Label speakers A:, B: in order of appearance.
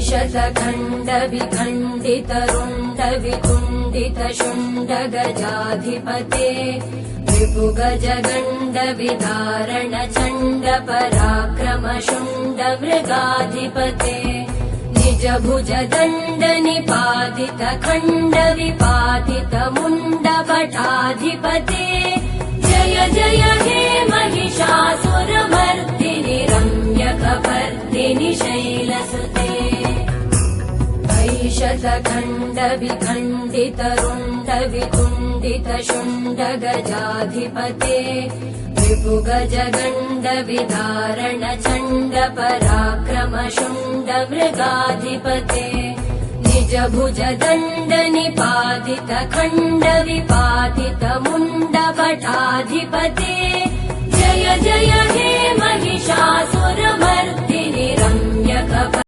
A: शतखण्ड विखण्डित रुण्ड वितुण्डित शुण्ड गजाधिपते रिपु गज गण्ड विदारण चण्ड पराक्रम शुण्ड मृगाधिपते निज भुज दण्ड निपातित खण्ड विपातित मुण्ड भटाधिपते जय जय हे महिषासुरमर्दिनि रम्यकपर्दिनि शैलसुते शतखण्ड विखण्डित रुण्ड वितुण्डित शुण्ड गजाधिपते रिपु गज गण्ड विदारण चण्ड पराक्रम शुण्ड मृगाधिपते निज भुज दण्ड निपातित खण्ड विपातित मुण्ड भटाधिपते जय जय हे महिषासुरमर्दिनि